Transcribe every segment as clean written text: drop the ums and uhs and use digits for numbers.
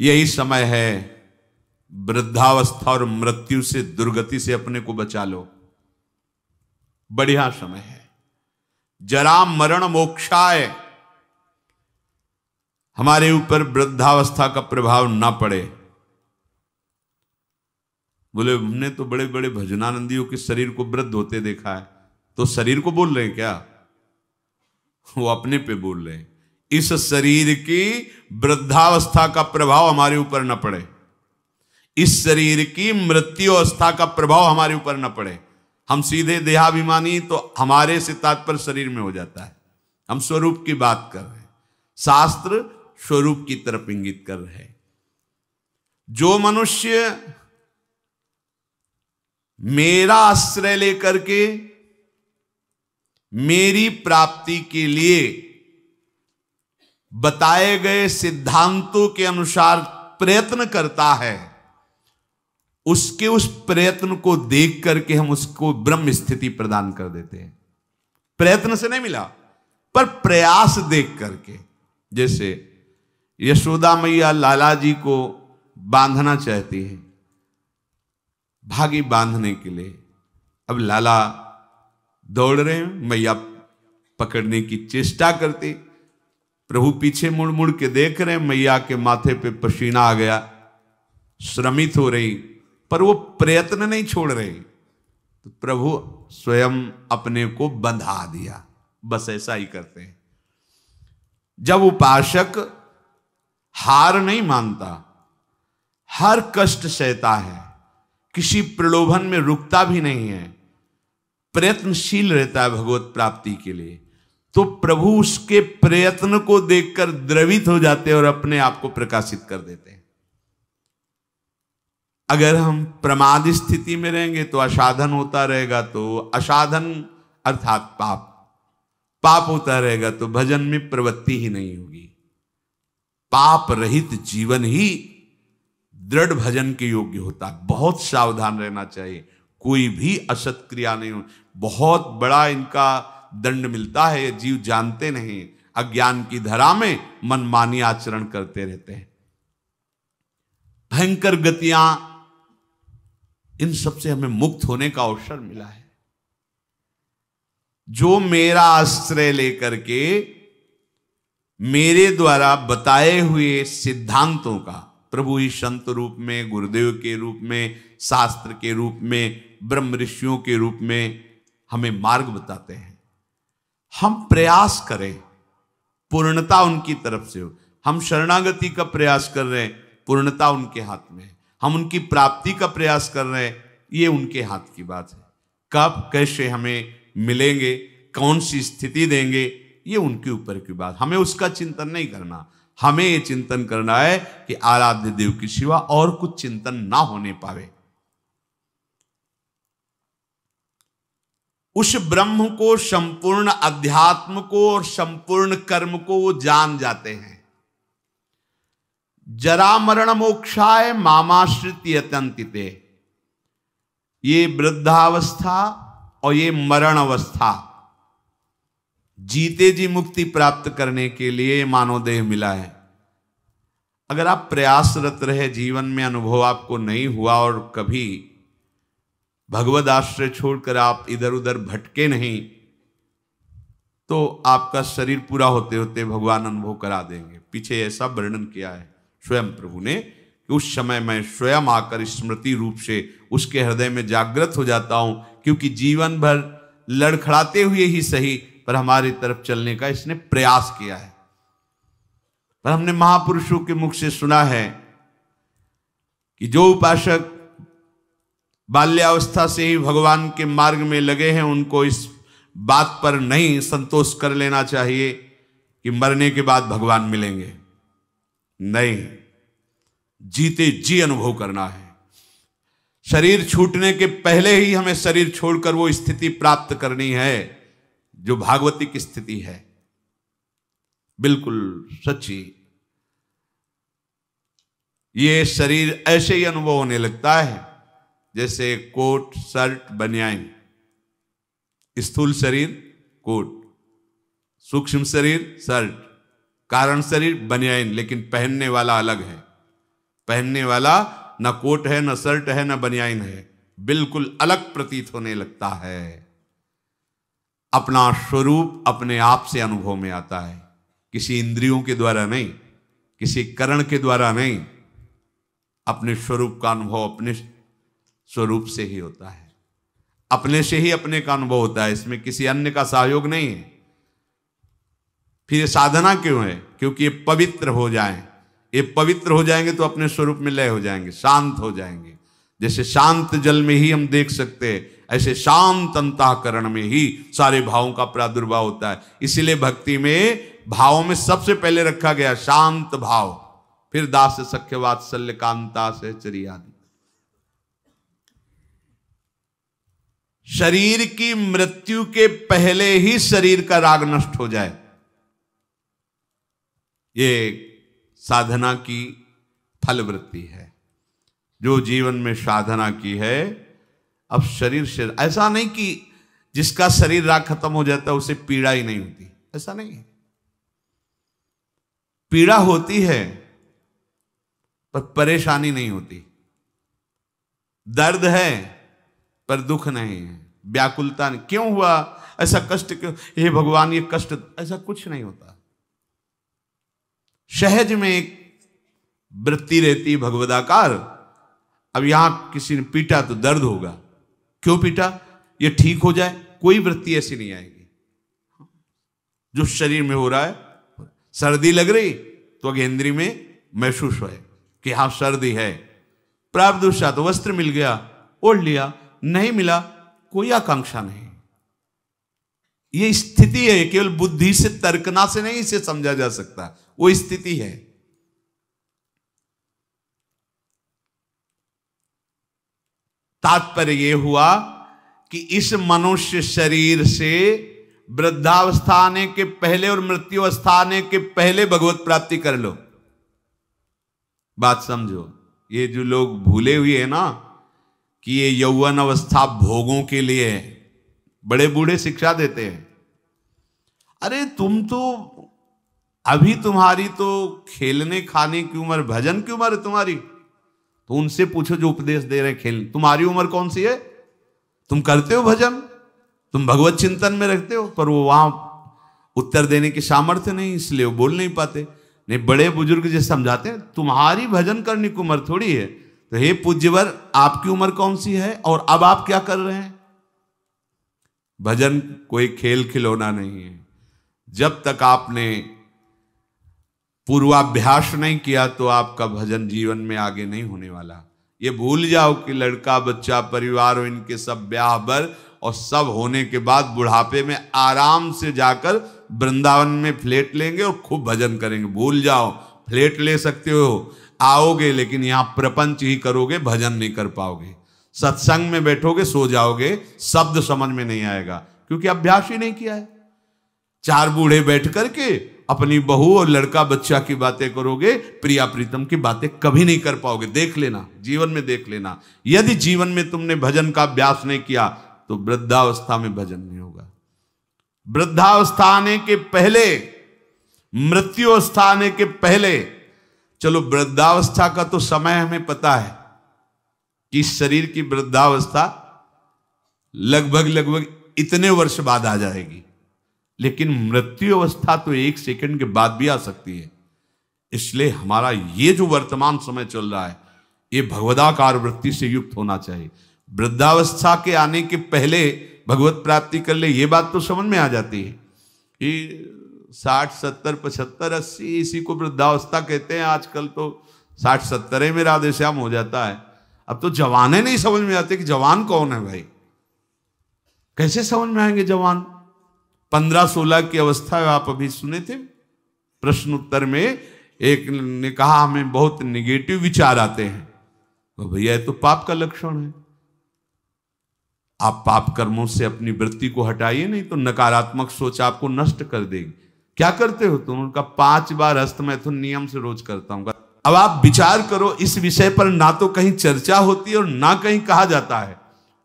यही समय है, वृद्धावस्था और मृत्यु से, दुर्गति से अपने को बचा लो। बढ़िया समय है। जरा मरण मोक्षाय, हमारे ऊपर वृद्धावस्था का प्रभाव ना पड़े। बोले हमने तो बड़े बड़े भजनानंदियों के शरीर को वृद्ध होते देखा है, तो शरीर को बोल रहे हैं क्या? वो अपने पे बोल रहे हैं। इस शरीर की वृद्धावस्था का प्रभाव हमारे ऊपर न पड़े, इस शरीर की मृत्यु अवस्था का प्रभाव हमारे ऊपर न पड़े। हम सीधे देहाभिमानी तो हमारे से तात्पर्य शरीर में हो जाता है। हम स्वरूप की बात कर रहे हैं, शास्त्र स्वरूप की तरफ इंगित कर रहे हैं। जो मनुष्य मेरा आश्रय लेकर के मेरी प्राप्ति के लिए बताए गए सिद्धांतों के अनुसार प्रयत्न करता है, उसके उस प्रयत्न को देख करके हम उसको ब्रह्म स्थिति प्रदान कर देते हैं। प्रयत्न से नहीं मिला, पर प्रयास देख करके। जैसे यशोदा मैया लाला जी को बांधना चाहती है, भागी बांधने के लिए। अब लाला दौड़ रहे हैं, मैया पकड़ने की चेष्टा करती, प्रभु पीछे मुड़ मुड़ के देख रहे हैं, मैया के माथे पे पसीना आ गया, श्रमित हो रही, पर वो प्रयत्न नहीं छोड़ रहे, तो प्रभु स्वयं अपने को बंधा दिया। बस ऐसा ही करते हैं। जब उपासक हार नहीं मानता, हर कष्ट सहता है, किसी प्रलोभन में रुकता भी नहीं है, प्रयत्नशील रहता है भगवत प्राप्ति के लिए, तो प्रभु उसके प्रयत्न को देखकर द्रवित हो जाते हैं और अपने आप को प्रकाशित कर देते हैं। अगर हम प्रमाद स्थिति में रहेंगे तो असाधन होता रहेगा, तो असाधन अर्थात पाप, पाप होता रहेगा तो भजन में प्रवृत्ति ही नहीं होगी। पाप रहित जीवन ही दृढ़ भजन के योग्य होता है। बहुत सावधान रहना चाहिए, कोई भी असत क्रिया नहीं हो। बहुत बड़ा इनका दंड मिलता है, ये जीव जानते नहीं, अज्ञान की धरा में मनमानी आचरण करते रहते हैं। भयंकर गतियां, इन सब से हमें मुक्त होने का अवसर मिला है। जो मेरा आश्रय लेकर के मेरे द्वारा बताए हुए सिद्धांतों का, प्रभु ही संत रूप में, गुरुदेव के रूप में, शास्त्र के रूप में, ब्रह्म ऋषियों के रूप में हमें मार्ग बताते हैं, हम प्रयास करें, पूर्णता उनकी तरफ से हो। हम शरणागति का प्रयास कर रहे हैं, पूर्णता उनके हाथ में है। हम उनकी प्राप्ति का प्रयास कर रहे हैं, ये उनके हाथ की बात है। कब कैसे हमें मिलेंगे, कौन सी स्थिति देंगे, ये उनके ऊपर की बात। हमें उसका चिंतन नहीं करना, हमें ये चिंतन करना है कि आराध्य देव के सिवा और कुछ चिंतन ना होने पावे। उस ब्रह्म को, संपूर्ण अध्यात्म को और संपूर्ण कर्म को वो जान जाते हैं। जरा मरण मोक्षाय मामाश्रित यतन्तिते, ये वृद्धावस्था और ये मरण अवस्था, जीते जी मुक्ति प्राप्त करने के लिए मानव देह मिला है। अगर आप प्रयासरत रहे, जीवन में अनुभव आपको नहीं हुआ और कभी भगवद आश्रय छोड़कर आप इधर उधर भटके नहीं, तो आपका शरीर पूरा होते होते भगवान अनुभव करा देंगे। पीछे ऐसा वर्णन किया है स्वयं प्रभु ने कि उस समय मैं स्वयं आकर स्मृति रूप से उसके हृदय में जागृत हो जाता हूं, क्योंकि जीवन भर लड़खड़ाते हुए ही सही पर हमारी तरफ चलने का इसने प्रयास किया है। पर हमने महापुरुषों के मुख से सुना है कि जो उपासक बाल्यावस्था से ही भगवान के मार्ग में लगे हैं, उनको इस बात पर नहीं संतोष कर लेना चाहिए कि मरने के बाद भगवान मिलेंगे। नहीं, जीते जी अनुभव करना है। शरीर छूटने के पहले ही हमें शरीर छोड़कर वो स्थिति प्राप्त करनी है जो भागवतिक स्थिति है, बिल्कुल सच्ची। ये शरीर ऐसे ही अनुभव होने लगता है जैसे कोट, शर्ट, बनियान। स्थूल शरीर कोट, सूक्ष्म शरीर शर्ट, कारण शरीर बनियान, लेकिन पहनने वाला अलग है। पहनने वाला न कोट है, न शर्ट है, न बनियाइन है, बिल्कुल अलग प्रतीत होने लगता है। अपना स्वरूप अपने आप से अनुभव में आता है, किसी इंद्रियों के द्वारा नहीं, किसी करण के द्वारा नहीं। अपने स्वरूप का अनुभव अपने स्वरूप से ही होता है, अपने से ही अपने का अनुभव होता है, इसमें किसी अन्य का सहयोग नहीं है। फिर ये साधना क्यों है? क्योंकि ये पवित्र हो जाएं। ये पवित्र हो जाएंगे तो अपने स्वरूप में लय हो जाएंगे, शांत हो जाएंगे। जैसे शांत जल में ही हम देख सकते हैं, ऐसे शांत अंतःकरण में ही सारे भावों का प्रादुर्भाव होता है। इसीलिए भक्ति में भावों में सबसे पहले रखा गया शांत भाव, फिर दास सख्य वात्सल्य कांता सहचरी आदि। शरीर की मृत्यु के पहले ही शरीर का राग नष्ट हो जाए, ये साधना की फलवृत्ति है। जो जीवन में साधना की है, अब शरीर से ऐसा नहीं कि जिसका शरीर राग खत्म हो जाता है उसे पीड़ा ही नहीं होती, ऐसा नहीं है। पीड़ा होती है पर परेशानी नहीं होती, दर्द है पर दुख नहीं है, व्याकुलता नहीं। क्यों हुआ ऐसा, कष्ट क्यों, हे भगवान ये कष्ट, ऐसा कुछ नहीं होता। सहज में एक वृत्ति रहती भगवदाकार। अब यहां किसी ने पीटा तो दर्द होगा, क्यों पीटा, ये ठीक हो जाए, कोई वृत्ति ऐसी नहीं आएगी। जो शरीर में हो रहा है, सर्दी लग रही तो अगेंद्री में महसूस होए कि हाँ सर्दी है, प्रारब्धवशात तो वस्त्र मिल गया ओढ़ लिया, नहीं मिला कोई आकांक्षा नहीं। ये स्थिति है, केवल बुद्धि से तर्कना से नहीं इसे समझा जा सकता, वो स्थिति है। तात्पर्य यह हुआ कि इस मनुष्य शरीर से वृद्धावस्था आने के पहले और मृत्यु अवस्था आने के पहले भगवत प्राप्ति कर लो। बात समझो, ये जो लोग भूले हुए हैं ना कि ये यौवन अवस्था भोगों के लिए है, बड़े बूढ़े शिक्षा देते हैं, अरे तुम तो अभी तुम्हारी तो खेलने खाने की उम्र, भजन की उम्र है तुम्हारी, तो उनसे पूछो जो उपदेश दे रहे खेल, तुम्हारी उम्र कौन सी है? तुम करते हो भजन, तुम भगवत चिंतन में रखते हो, पर वो वहां उत्तर देने की सामर्थ्य नहीं, इसलिए वो बोल नहीं पाते। नहीं, बड़े बुजुर्ग जैसे समझाते हैं तुम्हारी भजन करने की उम्र थोड़ी है, तो हे पूज्यवर आपकी उम्र कौन सी है और अब आप क्या कर रहे हैं? भजन कोई खेल खिलौना नहीं है। जब तक आपने पूर्वाभ्यास नहीं किया तो आपका भजन जीवन में आगे नहीं होने वाला। ये भूल जाओ कि लड़का बच्चा परिवार और इनके सब ब्याह बर और सब होने के बाद बुढ़ापे में आराम से जाकर वृंदावन में फ्लैट लेंगे और खूब भजन करेंगे। भूल जाओ, फ्लैट ले सकते हो, आओगे लेकिन यहां प्रपंच ही करोगे, भजन नहीं कर पाओगे। सत्संग में बैठोगे सो जाओगे, शब्द समझ में नहीं आएगा क्योंकि अभ्यास ही नहीं किया है। चार बूढ़े बैठ करके अपनी बहू और लड़का बच्चा की बातें करोगे, प्रिया प्रीतम की बातें कभी नहीं कर पाओगे। देख लेना, जीवन में देख लेना, यदि जीवन में तुमने भजन का अभ्यास नहीं किया तो वृद्धावस्था में भजन नहीं होगा। वृद्धावस्था आने के पहले, मृत्यु अवस्था आने के पहले, चलो वृद्धावस्था का तो समय हमें पता है कि शरीर की वृद्धावस्था लगभग इतने वर्ष बाद आ जाएगी, लेकिन मृत्यु अवस्था तो एक सेकंड के बाद भी आ सकती है। इसलिए हमारा ये जो वर्तमान समय चल रहा है ये भगवदाकार वृत्ति से युक्त होना चाहिए। वृद्धावस्था के आने के पहले भगवत प्राप्ति कर ले, ये बात तो समझ में आ जाती है कि 60, 70, 75, 80 इसी को वृद्धावस्था कहते हैं। आजकल तो 60, 70 में राधे श्याम हो जाता है। अब तो जवाने नहीं समझ में आते कि जवान कौन है भाई, कैसे समझ में आएंगे जवान? 15-16 की अवस्था है। आप अभी सुने थे प्रश्न उत्तर में, एक ने कहा हमें बहुत निगेटिव विचार आते हैं, तो भैया ये तो पाप का लक्षण है। आप पाप कर्मों से अपनी वृत्ति को हटाइए, नहीं तो नकारात्मक सोच आपको नष्ट कर देगी। क्या करते हो तुम? उनका 5 बार हस्त मैथुन नियम से रोज करता हूं। अब आप विचार करो, इस विषय पर ना तो कहीं चर्चा होती है और ना कहीं कहा जाता है।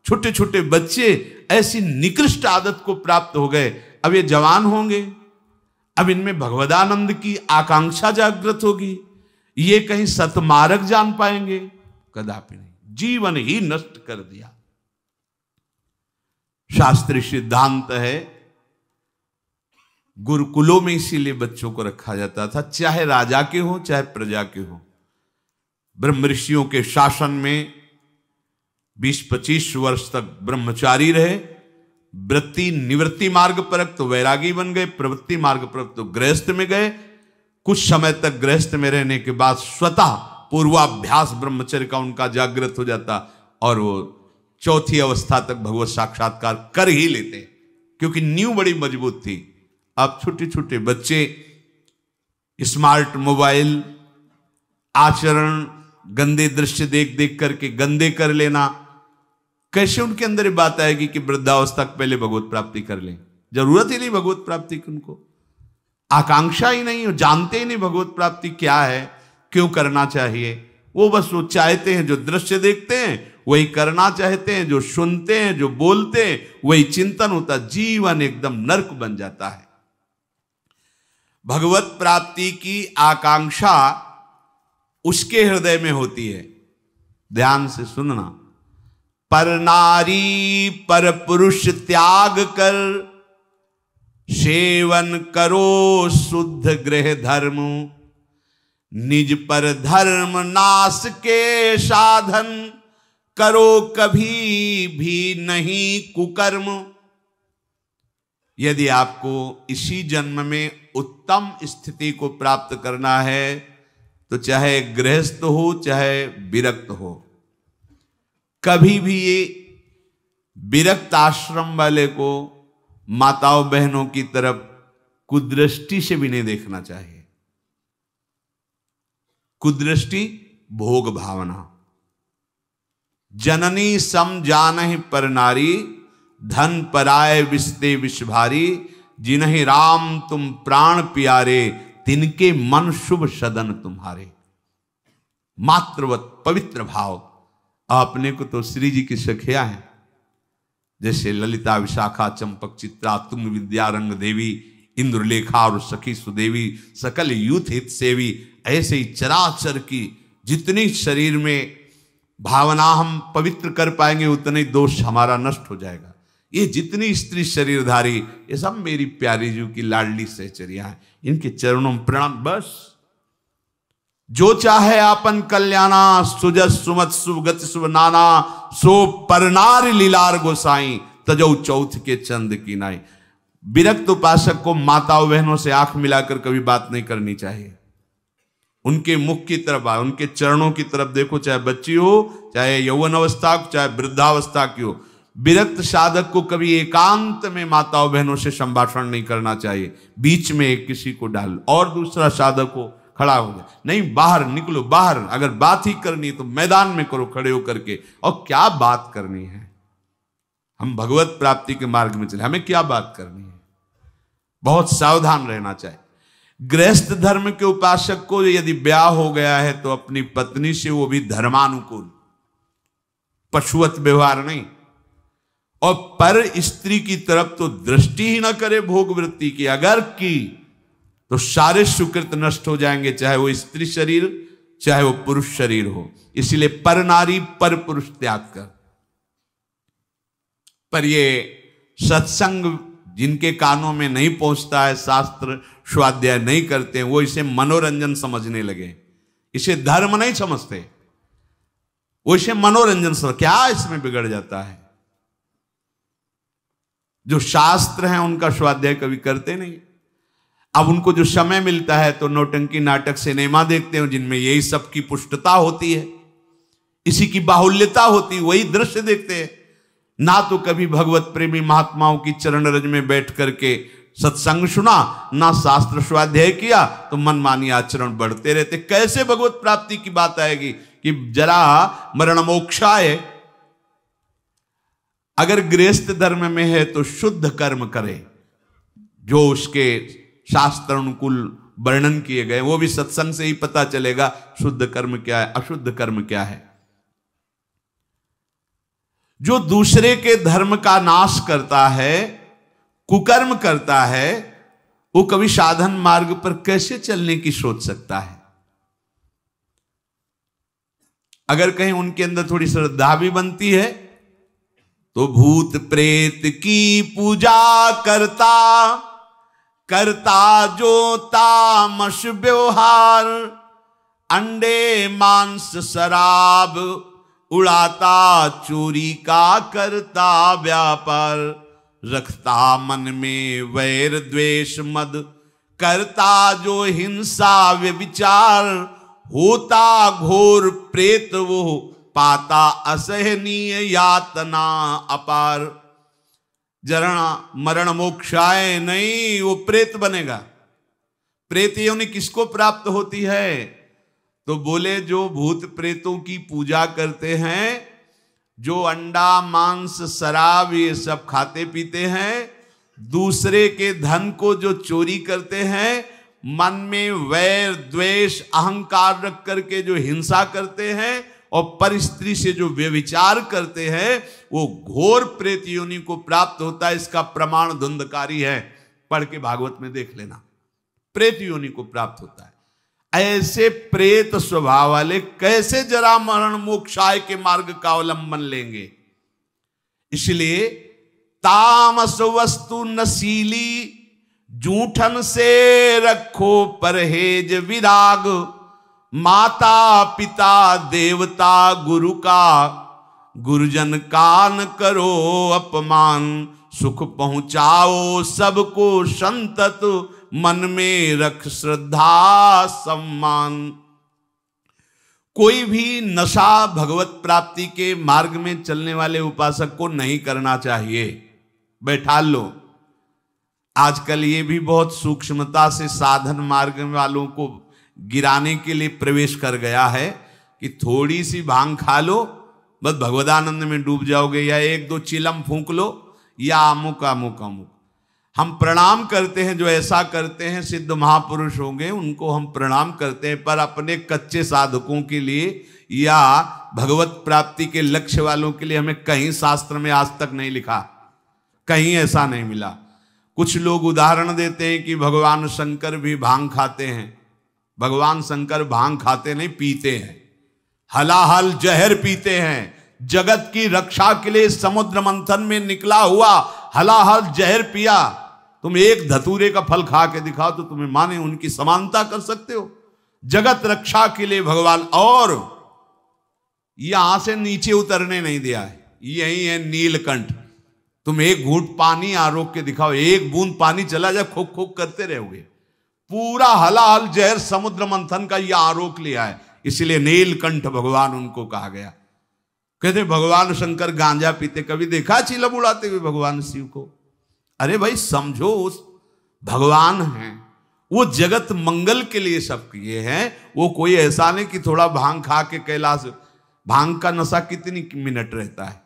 छोटे छोटे बच्चे ऐसी निकृष्ट आदत को प्राप्त हो गए, अब ये जवान होंगे, अब इनमें भगवदानंद की आकांक्षा जागृत होगी, ये कहीं सतमार्ग जान पाएंगे? कदापि नहीं। जीवन ही नष्ट कर दिया। शास्त्रीय सिद्धांत है, गुरुकुलों में इसीलिए बच्चों को रखा जाता था, चाहे राजा के हो चाहे प्रजा के हो। ब्रह्म ऋषियों के शासन में 20-25 वर्ष तक ब्रह्मचारी रहे। वृत्ति निवृत्ति मार्ग पर तो वैरागी बन गए, प्रवृत्ति मार्ग पर तो गृहस्थ में गए। कुछ समय तक गृहस्थ में रहने के बाद स्वतः पूर्वाभ्यास ब्रह्मचर्य का उनका जागृत हो जाता और वो चौथी अवस्था तक भगवत साक्षात्कार कर ही लेते, क्योंकि नींव बड़ी मजबूत थी। अब छोटे छोटे बच्चे स्मार्ट मोबाइल, आचरण, गंदे दृश्य देख देख करके गंदे कर लेना, कैसे उनके अंदर ये बात आएगी कि वृद्धावस्था पहले भगवत प्राप्ति कर लें? जरूरत ही नहीं भगवत प्राप्ति की, उनको आकांक्षा ही नहीं, जानते ही नहीं भगवत प्राप्ति क्या है, क्यों करना चाहिए। वो बस वो चाहते हैं, जो दृश्य देखते हैं वही करना चाहते हैं, जो सुनते हैं, जो बोलते हैं वही चिंतन होता। जीवन एकदम नरक बन जाता है। भगवत प्राप्ति की आकांक्षा उसके हृदय में होती है। ध्यान से सुनना। पर नारी पर पुरुष त्याग कर, सेवन करो शुद्ध गृह धर्म, निज पर धर्म नाश के साधन, करो कभी भी नहीं कुकर्म। यदि आपको इसी जन्म में उत्तम स्थिति को प्राप्त करना है तो चाहे गृहस्थ हो चाहे विरक्त हो, कभी भी ये विरक्त आश्रम वाले को माताओं बहनों की तरफ कुदृष्टि से भी नहीं देखना चाहिए। कुदृष्टि भोग भावना। जननी सम जानहि पर नारी, धन पराय विस्ते विष भारी, जिन्हि राम तुम प्राण प्यारे, तिनके मन शुभ सदन तुम्हारे। मातृवत पवित्र भाव। अपने को तो श्री जी की सखिया हैं, जैसे ललिता, विशाखा, चंपक, चित्रा, तुंग विद्या, रंग देवी, इंद्रलेखा और सखी सुदेवी, सकल यूथ हित सेवी। ऐसे ही चराचर की जितनी शरीर में भावना हम पवित्र कर पाएंगे उतने दोष हमारा नष्ट हो जाएगा। ये जितनी स्त्री शरीरधारी, ये सब मेरी प्यारी जी की लाडली सहचरिया हैं, इनके चरणों में प्रणाम। बस जो चाहे आपन कल्याणा, सुजस सुमत शुभ गति शुभ नाना, सो परनार लीलार गोसाई, तजौ चौथ के चंद की नाई। विरक्त उपासक को माताओं बहनों से आंख मिलाकर कभी बात नहीं करनी चाहिए। उनके मुख की तरफ, उनके चरणों की तरफ देखो, चाहे बच्ची हो, चाहे यौवन अवस्था, चाहे वृद्धावस्था की हो। विरक्त साधक को कभी एकांत में माताओं बहनों से संभाषण नहीं करना चाहिए। बीच में एक किसी को डाल और दूसरा साधक हो खड़ा हो जाए, नहीं बाहर निकलो। बाहर अगर बात ही करनी तो मैदान में करो खड़े होकर के। और क्या बात करनी है? हम भगवत प्राप्ति के मार्ग में चले, हमें क्या बात करनी है? बहुत सावधान रहना चाहिए। गृहस्थ धर्म के उपासक को यदि ब्याह हो गया है तो अपनी पत्नी से वो भी धर्मानुकूल, पशुवत व्यवहार नहीं। और पर स्त्री की तरफ तो दृष्टि ही ना करे भोग वृत्ति की। अगर की तो सारे सुकृत नष्ट हो जाएंगे, चाहे वो स्त्री शरीर चाहे वो पुरुष शरीर हो। इसलिए पर नारी पर पुरुष त्याग कर। पर ये सत्संग जिनके कानों में नहीं पहुंचता है, शास्त्र स्वाध्याय नहीं करते हैं, वो इसे मनोरंजन समझने लगे, इसे धर्म नहीं समझते, वो इसे मनोरंजन समझ। क्या इसमें बिगड़ जाता है? जो शास्त्र हैं उनका स्वाध्याय कभी करते नहीं। अब उनको जो समय मिलता है तो नौटंकी नाटक सिनेमा देखते हैं, जिनमें यही सब की पुष्टता होती है, इसी की बाहुल्यता होती है, वही दृश्य देखते हैं। ना तो कभी भगवत प्रेमी महात्माओं की चरण रज में बैठ करके सत्संग सुना, ना शास्त्र स्वाध्याय किया, तो मनमानी आचरण बढ़ते रहते। कैसे भगवत प्राप्ति की बात आएगी कि जरा मरण मोक्षाय। अगर गृहस्थ धर्म में है तो शुद्ध कर्म करे, जो उसके शास्त्र अनुकूल वर्णन किए गए, वो भी सत्संग से ही पता चलेगा शुद्ध कर्म क्या है, अशुद्ध कर्म क्या है। जो दूसरे के धर्म का नाश करता है, कुकर्म करता है, वो कभी साधन मार्ग पर कैसे चलने की सोच सकता है? अगर कहीं उनके अंदर थोड़ी श्रद्धा भी बनती है तो भूत प्रेत की पूजा करता करता जो तामस व्यवहार, अंडे मांस शराब उड़ाता चोरी का करता व्यापार, रखता मन में वैर द्वेष मद करता जो हिंसा व्यभिचार, होता घोर प्रेत वो पाता असहनीय यातना अपार। जरण मरण मोक्षाय नहीं, वो प्रेत बनेगा। प्रेत योनि किसको प्राप्त होती है? तो बोले जो भूत प्रेतों की पूजा करते हैं, जो अंडा मांस शराब ये सब खाते पीते हैं, दूसरे के धन को जो चोरी करते हैं, मन में वैर द्वेष अहंकार रख करके जो हिंसा करते हैं और पर स्त्री से जो व्यभिचार करते हैं, वो घोर प्रेत योनि को प्राप्त होता है। इसका प्रमाण धुंधकारी है, पढ़ के भागवत में देख लेना। प्रेत योनि को प्राप्त होता है। ऐसे प्रेत स्वभाव वाले कैसे जरा मरण मोक्षाय के मार्ग का अवलंबन लेंगे? इसलिए तामस वस्तु नशीली, जूठन से रखो परहेज विराग, माता पिता देवता गुरु का, गुरुजन का न करो अपमान, सुख पहुंचाओ सबको संतत, मन में रख श्रद्धा सम्मान। कोई भी नशा भगवत प्राप्ति के मार्ग में चलने वाले उपासक को नहीं करना चाहिए। बैठा लो। आजकल ये भी बहुत सूक्ष्मता से साधन मार्ग वालों को गिराने के लिए प्रवेश कर गया है कि थोड़ी सी भांग खा लो, बस भगवदानंद में डूब जाओगे, या एक दो चिलम फूंक लो, या अमुक अमुक अमुक। हम प्रणाम करते हैं, जो ऐसा करते हैं सिद्ध महापुरुष होंगे, उनको हम प्रणाम करते हैं, पर अपने कच्चे साधकों के लिए या भगवत प्राप्ति के लक्ष्य वालों के लिए हमें कहीं शास्त्र में आज तक नहीं लिखा, कहीं ऐसा नहीं मिला। कुछ लोग उदाहरण देते हैं कि भगवान शंकर भी भांग खाते हैं। भगवान शंकर भांग खाते नहीं, पीते हैं, हलाहल जहर पीते हैं। जगत की रक्षा के लिए समुद्र मंथन में निकला हुआ हलाहल जहर पिया। तुम एक धतूरे का फल खा के दिखाओ तो तुम्हें माने उनकी समानता कर सकते हो? जगत रक्षा के लिए भगवान, और यहां से नीचे उतरने नहीं दिया है। यही है नीलकंठ। तुम एक घूंट पानी आरोक के दिखाओ, एक बूंद पानी चला जाए, खोक खोक करते रहोगे। पूरा हलाहल जहर समुद्र मंथन का यह आरोक लिया है, इसलिए नीलकंठ भगवान उनको कहा गया। कहते भगवान शंकर गांजा पीते, कभी देखा चिलम उड़ाते हुए भगवान शिव को? अरे भाई समझो, उस भगवान हैं, वो जगत मंगल के लिए सब किए हैं। वो कोई ऐसा नहीं कि थोड़ा भांग खा के कैलाश। भांग का नशा कितनी मिनट रहता है?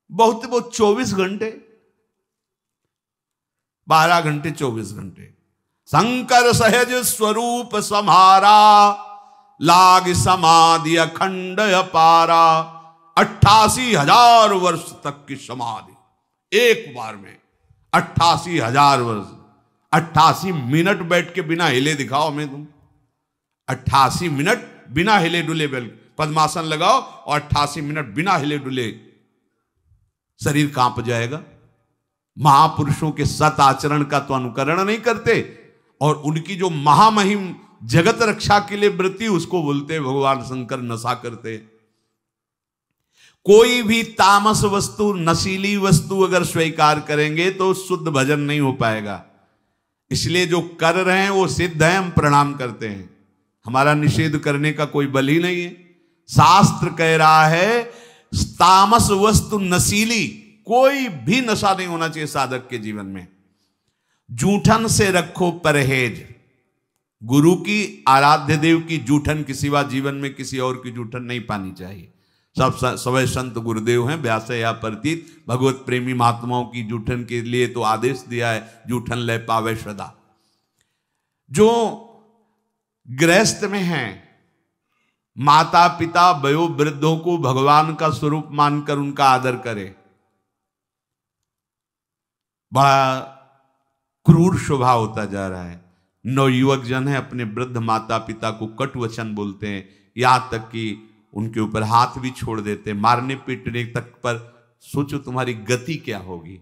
बहुत 24 घंटे, 12 घंटे 24 घंटे। शंकर सहज स्वरूप सम्हारा, लाग समाधि अखंड अपारा। 88,000 वर्ष तक की समाधि एक बार में, 88,000 वर्ष। 88 मिनट बैठ के बिना हिले दिखाओ हमें तुम। 88 मिनट बिना हिले डुले पद्मासन लगाओ और 88 मिनट बिना हिले डुले, शरीर कांप जाएगा। महापुरुषों के सत आचरण का तो अनुकरण नहीं करते, और उनकी जो महामहिम जगत रक्षा के लिए वृत्ति, उसको बोलते भगवान शंकर नशा करते। कोई भी तामस वस्तु, नशीली वस्तु अगर स्वीकार करेंगे तो शुद्ध भजन नहीं हो पाएगा। इसलिए जो कर रहे हैं वो सिद्ध है, हम प्रणाम करते हैं। हमारा निषेध करने का कोई बल ही नहीं है। शास्त्र कह रहा है तामस वस्तु नशीली, कोई भी नशा नहीं होना चाहिए साधक के जीवन में। जूठन से रखो परहेज। गुरु की, आराध्य देव की जूठन के सिवा जीवन में किसी और की जूठन नहीं पानी चाहिए। सब सवै संत गुरुदेव हैं, व्यास या प्रतीत भगवत प्रेमी महात्माओं की जूठन के लिए तो आदेश दिया है, जूठन ले पावे सदा। जो गृहस्थ में हैं, माता पिता वयो वृद्धों को भगवान का स्वरूप मानकर उनका आदर करे। बड़ा क्रूर स्वभाव होता जा रहा है। नवयुवक जन है, अपने वृद्ध माता पिता को कटु वचन बोलते हैं, यहां तक कि उनके ऊपर हाथ भी छोड़ देते, मारने पीटने तक पर। सोचो तुम्हारी गति क्या होगी।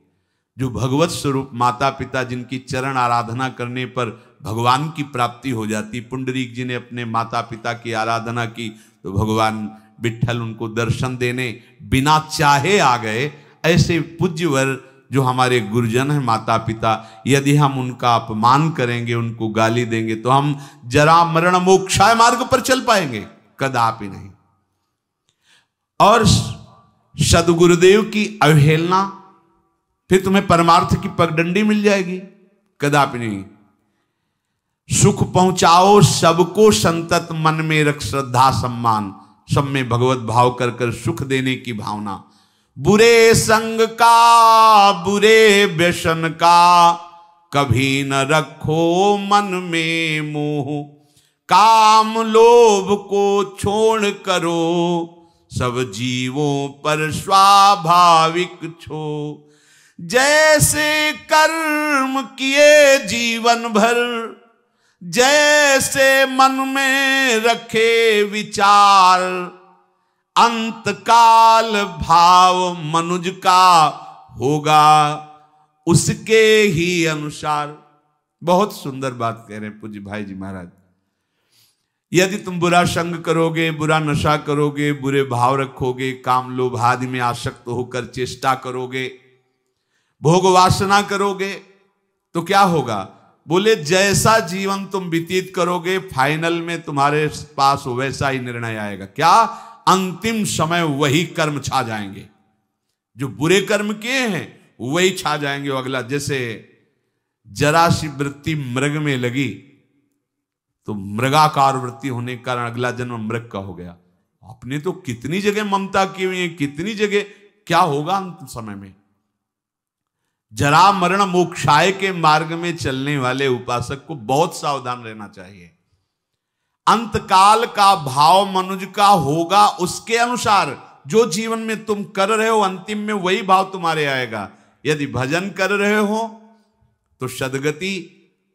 जो भगवत स्वरूप माता पिता जिनकी चरण आराधना करने पर भगवान की प्राप्ति हो जाती। पुंडरीक जी ने अपने माता पिता की आराधना की तो भगवान विट्ठल उनको दर्शन देने बिना चाहे आ गए। ऐसे पूज्यवर जो हमारे गुरुजन हैं माता पिता, यदि हम उनका अपमान करेंगे, उनको गाली देंगे तो हम जरा मरण मोक्षाय मार्ग पर चल पाएंगे? कदापि नहीं। और सदगुरुदेव की अवहेलना, फिर तुम्हें परमार्थ की पगडंडी मिल जाएगी? कदापि नहीं। सुख पहुंचाओ सबको संतत, मन में रख श्रद्धा सम्मान, सब में भगवत भाव कर कर सुख देने की भावना। बुरे संग का, बुरे व्यसन का कभी न रखो मन में मोह, काम लोभ को छोड़ करो सब जीवों पर स्वाभाविक छो। जैसे कर्म किए जीवन भर, जैसे मन में रखे विचार, अंतकाल भाव मनुज का होगा उसके ही अनुसार। बहुत सुंदर बात कह रहे हैं पूज्य भाई जी महाराज। यदि तुम बुरा संग करोगे, बुरा नशा करोगे, बुरे भाव रखोगे, काम लोभ आदि में आसक्त होकर चेष्टा करोगे, भोग वासना करोगे, तो क्या होगा? बोले जैसा जीवन तुम व्यतीत करोगे फाइनल में तुम्हारे पास वैसा ही निर्णय आएगा। क्या? अंतिम समय वही कर्म छा जाएंगे। जो बुरे कर्म किए हैं वही छा जाएंगे। अगला, जैसे जरा सी वृत्ति मृग में लगी तो मृगाकार वृत्ति होने के कारण अगला जन्म मृग का हो गया। आपने तो कितनी जगह ममता की हुई है, कितनी जगह। क्या होगा अंतिम समय में? जरा मरण मोक्षाय के मार्ग में चलने वाले उपासक को बहुत सावधान रहना चाहिए। अंतकाल का भाव मनुज का होगा उसके अनुसार। जो जीवन में तुम कर रहे हो अंतिम में वही भाव तुम्हारे आएगा। यदि भजन कर रहे हो तो सदगति,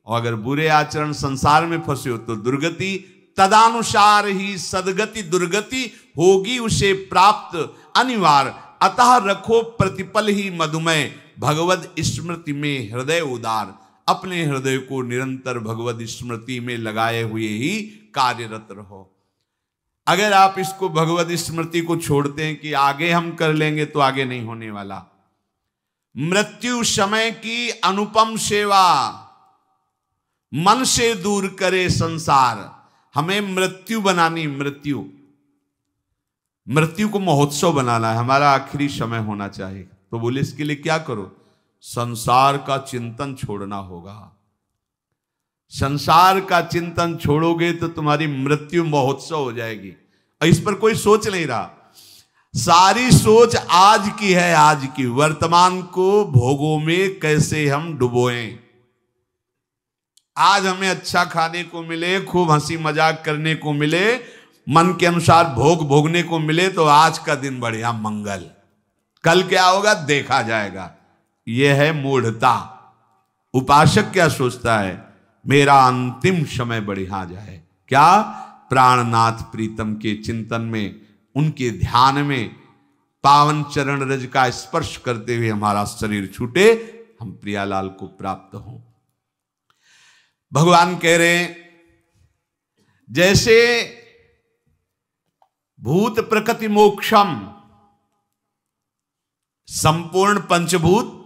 और अगर बुरे आचरण संसार में फंसे हो तो दुर्गति। तदानुसार ही सदगति दुर्गति होगी उसे प्राप्त अनिवार्य। अतः रखो प्रतिपल ही मधुमय, भगवद स्मृति में हृदय उदार। अपने हृदय को निरंतर भगवद स्मृति में लगाए हुए ही कार्यरत रहो। अगर आप इसको भगवद स्मृति को छोड़ते हैं कि आगे हम कर लेंगे, तो आगे नहीं होने वाला। मृत्यु समय की अनुपम सेवा, मन से दूर करे संसार। हमें मृत्यु बनानी, मृत्यु को महोत्सव बनाना है। हमारा आखिरी समय होना चाहिए। तो बोले इसके लिए क्या करो? संसार का चिंतन छोड़ना होगा। संसार का चिंतन छोड़ोगे तो तुम्हारी मृत्यु महोत्सव हो जाएगी। और इस पर कोई सोच नहीं रहा। सारी सोच आज की है, आज की। वर्तमान को भोगों में कैसे हम डुबोएं। आज हमें अच्छा खाने को मिले, खूब हंसी मजाक करने को मिले, मन के अनुसार भोग भोगने को मिले, तो आज का दिन बढ़िया मंगल। कल क्या होगा देखा जाएगा। यह है मूढ़ता। उपासक क्या सोचता है? मेरा अंतिम समय बढ़िया जाए। क्या? प्राणनाथ प्रीतम के चिंतन में, उनके ध्यान में, पावन चरण रज का स्पर्श करते हुए हमारा शरीर छूटे, हम प्रियालाल को प्राप्त हों। भगवान कह रहे हैं जैसे भूत प्रकृति मोक्षम, संपूर्ण पंचभूत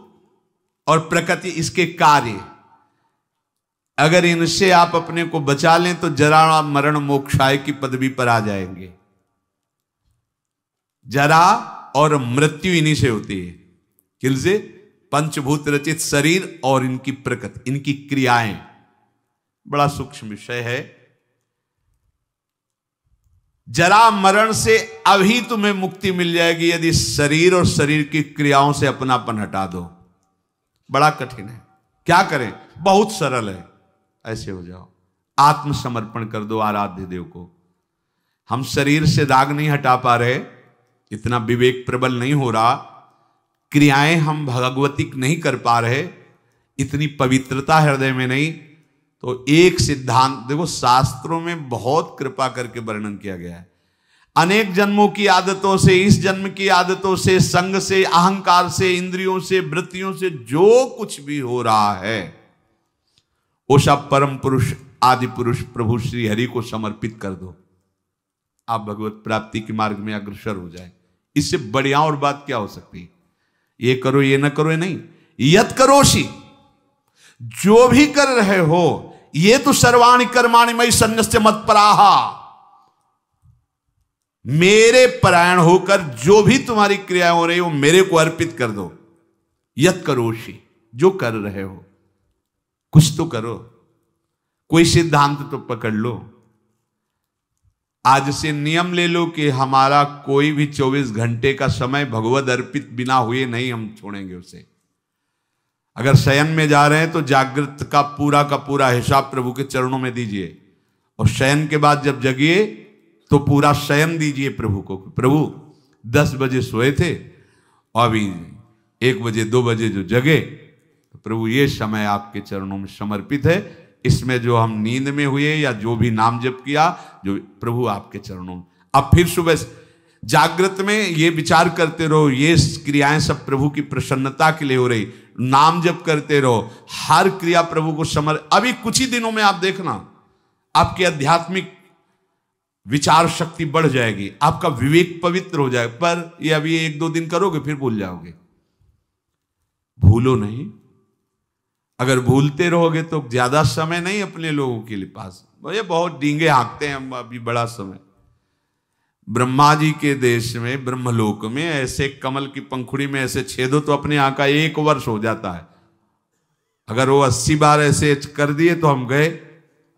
और प्रकृति इसके कार्य, अगर इनसे आप अपने को बचा लें तो जरा मरण मोक्षाय की पदवी पर आ जाएंगे। जरा और मृत्यु इन्हीं से होती है। किनसे? पंचभूत रचित शरीर और इनकी प्रकृति, इनकी क्रियाएं। बड़ा सूक्ष्म विषय है। जरा मरण से अभी तुम्हें मुक्ति मिल जाएगी यदि शरीर और शरीर की क्रियाओं से अपनापन हटा दो। बड़ा कठिन है। क्या करें? बहुत सरल है। ऐसे हो जाओ, आत्मसमर्पण कर दो आराध्य देव को। हम शरीर से राग नहीं हटा पा रहे, इतना विवेक प्रबल नहीं हो रहा, क्रियाएं हम भगवतिक नहीं कर पा रहे, इतनी पवित्रता हृदय में नहीं। तो एक सिद्धांत देखो, शास्त्रों में बहुत कृपा करके वर्णन किया गया है। अनेक जन्मों की आदतों से, इस जन्म की आदतों से, संग से, अहंकार से, इंद्रियों से, वृत्तियों से जो कुछ भी हो रहा है वो सब परम पुरुष आदि पुरुष प्रभु श्री हरि को समर्पित कर दो। आप भगवत प्राप्ति के मार्ग में अग्रसर हो जाए। इससे बढ़िया और बात क्या हो सकती है? ये करो, ये ना करो, ये नहीं। यत करोषि, जो भी कर रहे हो, ये तो सर्वाणि कर्माणि मयि सन्न्यस्य मत्पराः, मेरे परायण होकर जो भी तुम्हारी क्रियाएं हो रही हो मेरे को अर्पित कर दो। यत करोषि, जो कर रहे हो कुछ तो करो, कोई सिद्धांत तो पकड़ लो। आज से नियम ले लो कि हमारा कोई भी 24 घंटे का समय भगवद अर्पित बिना हुए नहीं हम छोड़ेंगे उसे। अगर शयन में जा रहे हैं तो जागृत का पूरा हिसाब प्रभु के चरणों में दीजिए, और शयन के बाद जब जगिए तो पूरा शयन दीजिए प्रभु को। प्रभु 10 बजे सोए थे और अभी 1 बजे 2 बजे जो जगे, तो प्रभु ये समय आपके चरणों में समर्पित है। इसमें जो हम नींद में हुए या जो भी नाम जप किया, जो प्रभु आपके चरणों में। अब फिर सुबह जागृत में ये विचार करते रहो, ये क्रियाएं सब प्रभु की प्रसन्नता के लिए हो रही। नाम जप करते रहो, हर क्रिया प्रभु को अभी कुछ ही दिनों में आप देखना आपकी आध्यात्मिक विचार शक्ति बढ़ जाएगी, आपका विवेक पवित्र हो जाएगा। पर ये अभी 1-2 दिन करोगे फिर भूल जाओगे। भूलो नहीं, अगर भूलते रहोगे तो ज्यादा समय नहीं अपने लोगों के लिए पास। ये बहुत डींगे हाँकते हैं हम अभी बड़ा समय। ब्रह्मा जी के देश में, ब्रह्मलोक में ऐसे कमल की पंखुड़ी में ऐसे छेदो तो अपने यहाँ का 1 वर्ष हो जाता है। अगर वो 80 बार ऐसे कर दिए तो हम गए।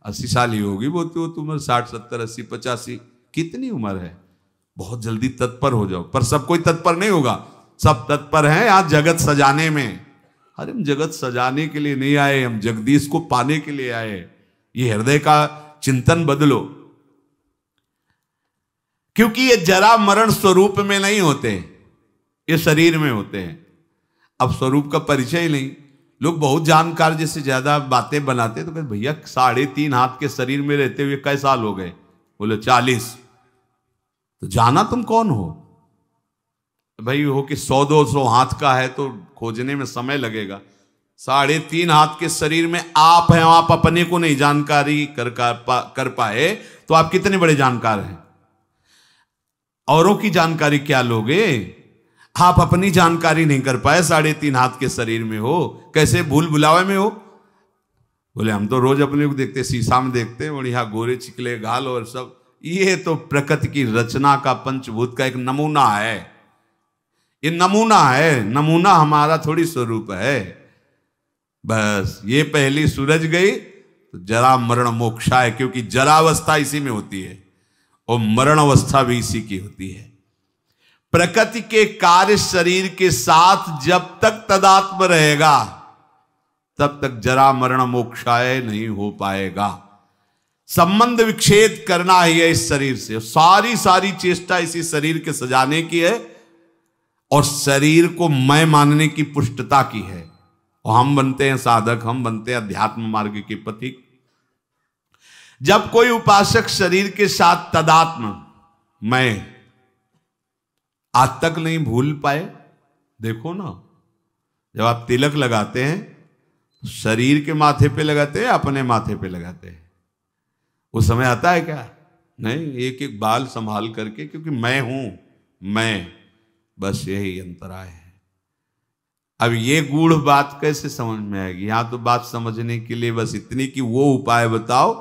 80 साल ही होगी वो तो तुम्हें, 60, 70, 80, 85 कितनी उम्र है। बहुत जल्दी तत्पर हो जाओ। पर सब कोई तत्पर नहीं होगा, सब तत्पर हैं यहाँ जगत सजाने में। अरे हम जगत सजाने के लिए नहीं आए, हम जगदीश को पाने के लिए आए। ये हृदय का चिंतन बदलो, क्योंकि ये जरा मरण स्वरूप में नहीं होते, ये शरीर में होते हैं। अब स्वरूप का परिचय ही नहीं। लोग बहुत जानकार जैसे ज्यादा बातें बनाते तो कहते भैया 3.5 हाथ के शरीर में रहते हुए कई साल हो गए? बोले 40। तो जाना तुम कौन हो भाई? हो कि 100-200 हाथ का है तो खोजने में समय लगेगा। 3.5 हाथ के शरीर में आप हैं, आप अपने को नहीं जानकारी कर पाए तो आप कितने बड़े जानकार हैं? औरों की जानकारी क्या लोगे? आप अपनी जानकारी नहीं कर पाए, 3.5 हाथ के शरीर में हो, कैसे भूल भुलावे में हो? बोले हम तो रोज अपने को देखते, शीशा में देखते हैं, बढ़िया गोरे चिकले गाल और सब। ये तो प्रकृति की रचना का, पंचभूत का एक नमूना है। ये नमूना है, नमूना हमारा थोड़ी स्वरूप है। बस ये पहली सूरज गई तो जरा मरण मोक्षा है, क्योंकि जरावस्था इसी में होती है और मरण अवस्था भी इसी की होती है। प्रकृति के कार्य शरीर के साथ जब तक तदात्म रहेगा तब तक जरा मरण मोक्षाय नहीं हो पाएगा। संबंध विच्छेद करना ही है इस शरीर से। सारी चेष्टा इसी शरीर के सजाने की है और शरीर को मैं मानने की पुष्टता की है। और हम बनते हैं साधक, हम बनते हैं अध्यात्म मार्ग के पथिक। जब कोई उपासक शरीर के साथ तदात्म मैं आज तक नहीं भूल पाए, देखो ना, जब आप तिलक लगाते हैं शरीर के माथे पे लगाते हैं, अपने माथे पे लगाते हैं, वो समय आता है क्या? नहीं, एक एक बाल संभाल करके, क्योंकि मैं हूं, मैं, बस यही अंतराय है। अब ये गूढ़ बात कैसे समझ में आएगी? यहां तो बात समझने के लिए बस इतनी कि वो उपाय बताओ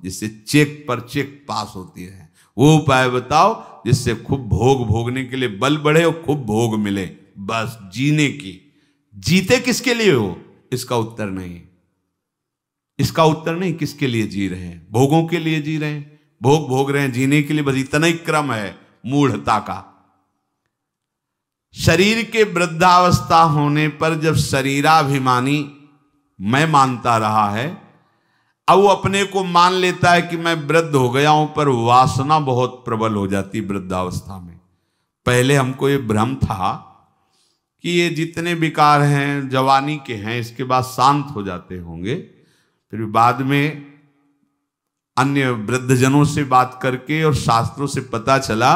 जिससे चेक पर चेक पास होती है। वो उपाय बताओ जिससे खूब भोग भोगने के लिए बल बढ़े और खूब भोग मिले। बस जीने की। जीते किसके लिए हो? इसका उत्तर नहीं। इसका उत्तर नहीं किसके लिए जी रहे हैं? भोगों के लिए जी रहे हैं, भोग भोग रहे हैं, जीने के लिए। बस इतना ही क्रम है मूढ़ता का। शरीर के वृद्धावस्था होने पर जब शरीराभिमानी मैं मानता रहा है, अब वो अपने को मान लेता है कि मैं वृद्ध हो गया हूं, पर वासना बहुत प्रबल हो जाती वृद्धावस्था में। पहले हमको ये भ्रम था कि ये जितने विकार हैं जवानी के हैं, इसके बाद शांत हो जाते होंगे, फिर बाद में अन्य वृद्धजनों से बात करके और शास्त्रों से पता चला